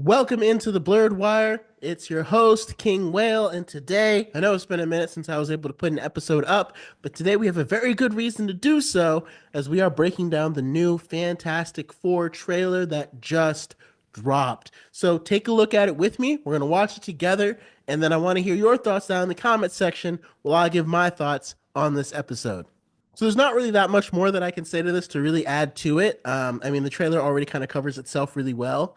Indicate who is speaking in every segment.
Speaker 1: Welcome into the Blurred Wire. It's your host, King Whale, and today, I know it's been a minute since I was able to put an episode up, but today we have a very good reason to do so as we are breaking down the new Fantastic Four trailer that just dropped. So take a look at it with me. We're going to watch it together, and then I want to hear your thoughts down in the comment section while I give my thoughts on this episode. So there's not really that much more that I can say to this to really add to it. I mean, the trailer already kind of covers itself really well.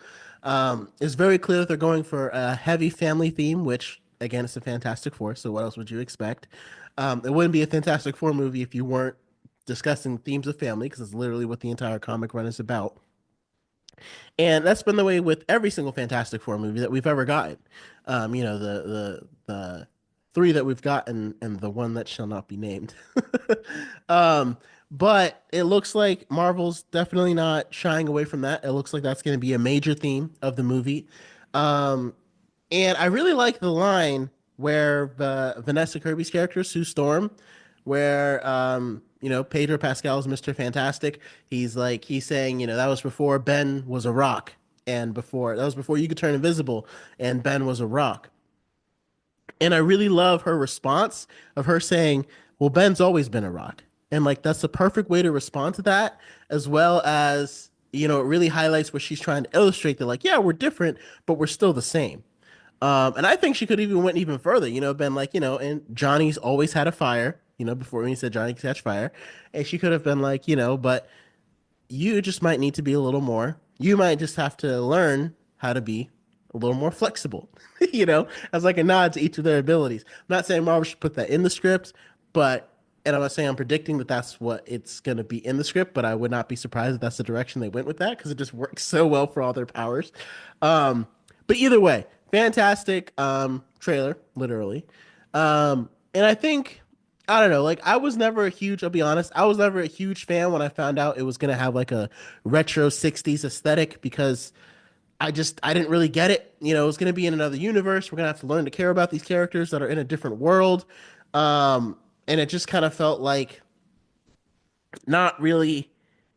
Speaker 1: It's very clear that they're going for a heavy family theme, which again, it's a Fantastic Four. So what else would you expect? It wouldn't be a Fantastic Four movie if you weren't discussing themes of family, because it's literally what the entire comic run is about. And that's been the way with every single Fantastic Four movie that we've ever gotten. The three that we've gotten and the one that shall not be named. um, but it looks like Marvel's definitely not shying away from that. It looks like that's going to be a major theme of the movie. Um, and I really like the line where Vanessa Kirby's character, Sue Storm, where Pedro Pascal is Mr. Fantastic. He's saying, that was before Ben was a rock, and before that was before you could turn invisible, and Ben was a rock. And I really love her response of her saying, "Well, Ben's always been a rock." And like that's the perfect way to respond to that, as well as, it really highlights what she's trying to illustrate that, like, yeah, we're different, but we're still the same. And I think she could even went even further, been like, and Johnny's always had a fire, before when he said Johnny can catch fire. And she could have been like, but you just might need to be a little more. You might just have to learn how to be a little more flexible, as like a nod to each of their abilities. I'm not saying Marvel should put that in the script, but, and I'm not saying I'm predicting that that's what it's going to be in the script, but I would not be surprised if that's the direction they went with that because it just works so well for all their powers. Um, but either way, fantastic trailer, literally. And I think I don't know, like I was never a huge, I'll be honest, I was never a huge fan when I found out it was gonna have like a retro 60s aesthetic because I didn't really get it. It was gonna be in another universe. We're gonna have to learn to care about these characters that are in a different world. And it just kind of felt like not really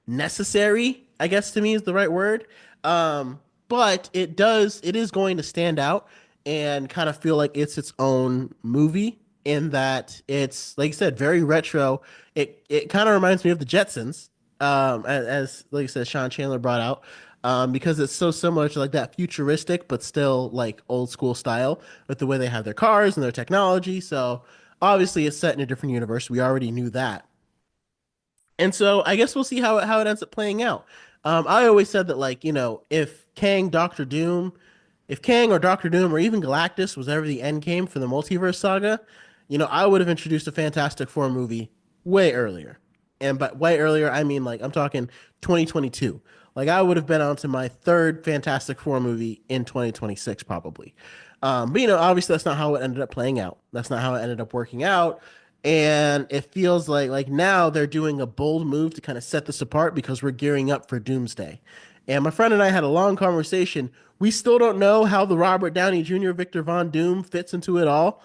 Speaker 1: necessary, I guess to me is the right word. But it is going to stand out and kind of feel like it's its own movie in that it's, like I said, very retro. It kind of reminds me of the Jetsons, as like I said, Sean Chandler brought out. Because it's so similar to like that futuristic, but still like old school style with the way they have their cars and their technology. So obviously it's set in a different universe. We already knew that. And so I guess we'll see how it ends up playing out. I always said that, like, if Kang or Doctor Doom or even Galactus was ever the end game for the multiverse saga, I would have introduced a Fantastic Four movie way earlier. And by way earlier, I mean like I'm talking 2022. Like I would have been on to my third Fantastic Four movie in 2026 probably. But obviously that's not how it ended up playing out. That's not how it ended up working out. And it feels like now they're doing a bold move to kind of set this apart because we're gearing up for Doomsday. And my friend and I had a long conversation. We still don't know how the Robert Downey Jr. Victor Von Doom fits into it all.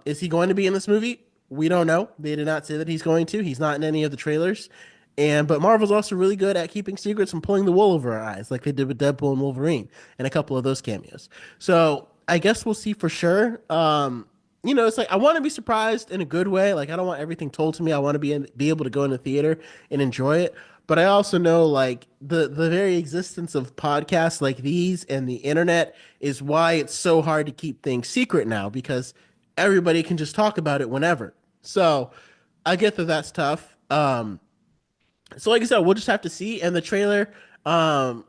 Speaker 1: Is he going to be in this movie? We don't know. They did not say that he's going to. He's not in any of the trailers. But Marvel's also really good at keeping secrets and pulling the wool over our eyes, like they did with Deadpool and Wolverine and a couple of those cameos. So I guess we'll see for sure. It's like I want to be surprised in a good way. Like I don't want everything told to me. I want to be able to go in the theater and enjoy it. But I also know like the very existence of podcasts like these and the internet is why it's so hard to keep things secret now because everybody can just talk about it whenever. So I get that that's tough. So like I said, we'll just have to see. And the trailer, I'm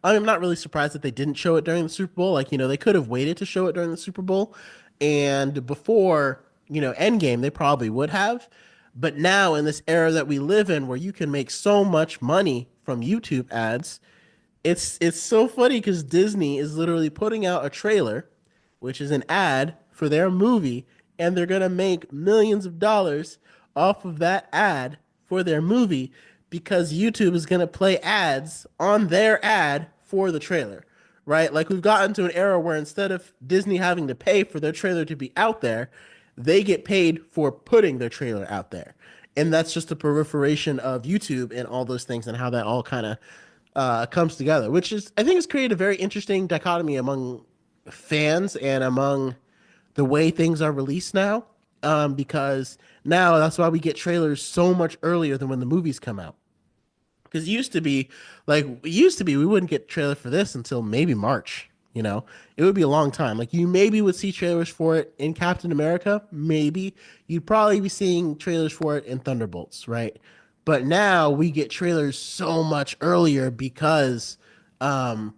Speaker 1: not really surprised that they didn't show it during the Super Bowl. Like they could have waited to show it during the Super Bowl, and before Endgame, they probably would have. But now in this era that we live in, where you can make so much money from YouTube ads, it's so funny because Disney is literally putting out a trailer, which is an ad for their movie, and they're gonna make millions of dollars off of that ad for their movie because YouTube is gonna play ads on their ad for the trailer, right? Like we've gotten to an era where instead of Disney having to pay for their trailer to be out there, they get paid for putting their trailer out there. And that's just a proliferation of YouTube and all those things and how that all kind of comes together, which is I think has created a very interesting dichotomy among fans and among the way things are released now. Because now that's why we get trailers so much earlier than when the movies come out. Because it used to be we wouldn't get trailer for this until maybe March. You know, it would be a long time. Like you maybe would see trailers for it in Captain America. Maybe you'd probably be seeing trailers for it in Thunderbolts, right? But now we get trailers so much earlier because um,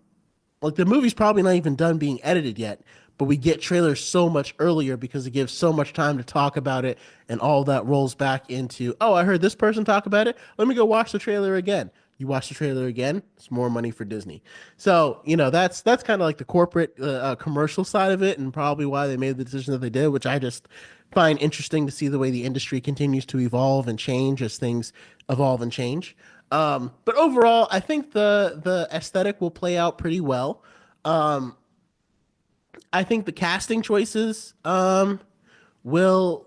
Speaker 1: like the movie's probably not even done being edited yet, but we get trailers so much earlier because it gives so much time to talk about it, and all that rolls back into, oh, I heard this person talk about it. Let me go watch the trailer again. You watch the trailer again, it's more money for Disney. So that's kind of like the corporate commercial side of it, and probably why they made the decision that they did, which I just find interesting to see the way the industry continues to evolve and change as things evolve and change. But overall, I think the aesthetic will play out pretty well. Um, I think the casting choices will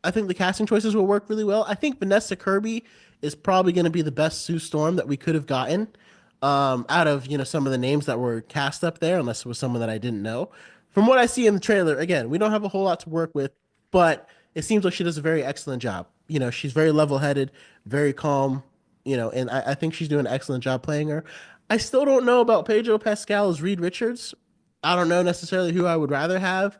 Speaker 1: I think the casting choices will work really well. I think Vanessa Kirby is probably going to be the best Sue Storm that we could have gotten out of some of the names that were cast up there, unless it was someone that I didn't know. From what I see in the trailer, again, we don't have a whole lot to work with, but it seems like she does a very excellent job. She's very level-headed, very calm. And I think she's doing an excellent job playing her. I still don't know about Pedro Pascal as Reed Richards. I don't know necessarily who I would rather have.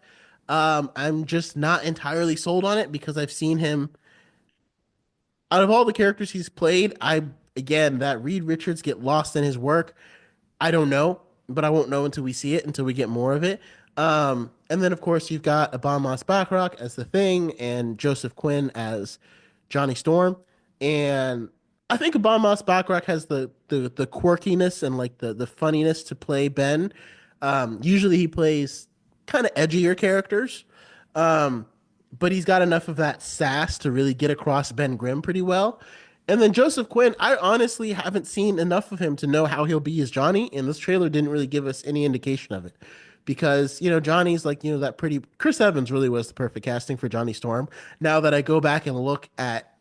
Speaker 1: I'm just not entirely sold on it because I've seen him out of all the characters he's played. Again, that Reed Richards get lost in his work. I don't know, but I won't know until we see it, until we get more of it. And then of course you've got Ebon Moss-Bacrach as the Thing and Joseph Quinn as Johnny Storm. And I think Ebon Moss-Bacrach has the quirkiness and like the funniness to play Ben. Usually he plays kind of edgier characters. Um, but he's got enough of that sass to really get across Ben Grimm pretty well. And then Joseph Quinn, I honestly haven't seen enough of him to know how he'll be as Johnny, and this trailer didn't really give us any indication of it. Because, Johnny's like, that pretty Chris Evans really was the perfect casting for Johnny Storm. Now that I go back and look at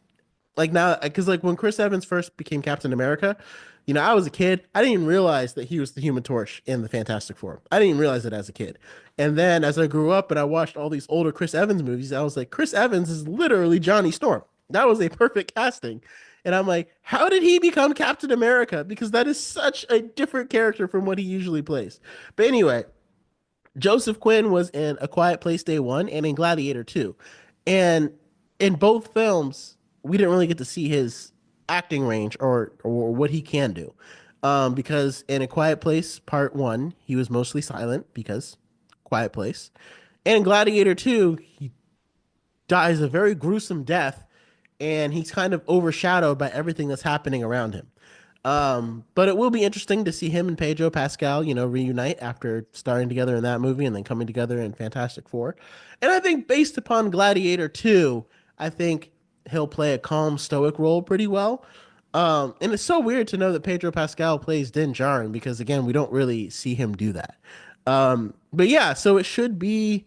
Speaker 1: like now because like when Chris Evans first became Captain America, I was a kid. I didn't even realize that he was the Human Torch in the Fantastic Four. I didn't even realize it as a kid. And then as I grew up and I watched all these older Chris Evans movies, I was like, Chris Evans is literally Johnny Storm. That was a perfect casting. And I'm like, how did he become Captain America? Because that is such a different character from what he usually plays. But anyway, Joseph Quinn was in A Quiet Place Day One and in Gladiator Two, and in both films we didn't really get to see his acting range or what he can do, because in A Quiet Place Part One he was mostly silent because Quiet Place, and in Gladiator Two he dies a very gruesome death, and he's kind of overshadowed by everything that's happening around him. But it will be interesting to see him and Pedro Pascal, reunite after starring together in that movie and then coming together in Fantastic Four. And I think based upon Gladiator 2, I think he'll play a calm, stoic role pretty well. And it's so weird to know that Pedro Pascal plays Din Djarin because, again, we don't really see him do that. But yeah, so it should be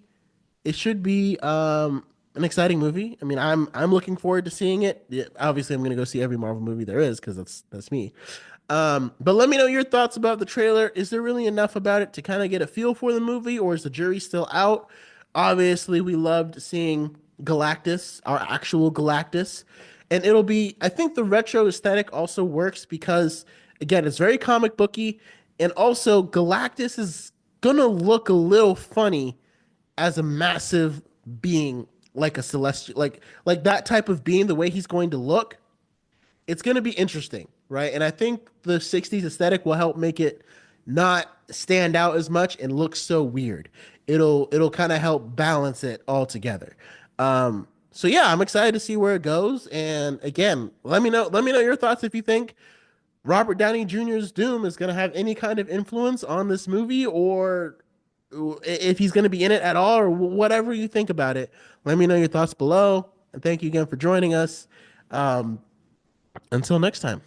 Speaker 1: an exciting movie. I mean, I'm looking forward to seeing it. Yeah, obviously, I'm going to go see every Marvel movie there is because that's me. But let me know your thoughts about the trailer. Is there really enough about it to kind of get a feel for the movie, or is the jury still out? Obviously, we loved seeing Galactus, our actual Galactus, and it'll be. I think the retro aesthetic also works because, again, it's very comic booky, and also Galactus is gonna look a little funny as a massive being, like a celestial, like that type of being, the way he's going to look, it's going to be interesting, right? And I think the 60s aesthetic will help make it not stand out as much and look so weird. It'll kind of help balance it all together. So yeah, I'm excited to see where it goes. And again, let me know your thoughts if you think Robert Downey Jr.'s Doom is going to have any kind of influence on this movie, or if he's going to be in it at all, or whatever you think about it. Let me know your thoughts below. And thank you again for joining us. Um, until next time.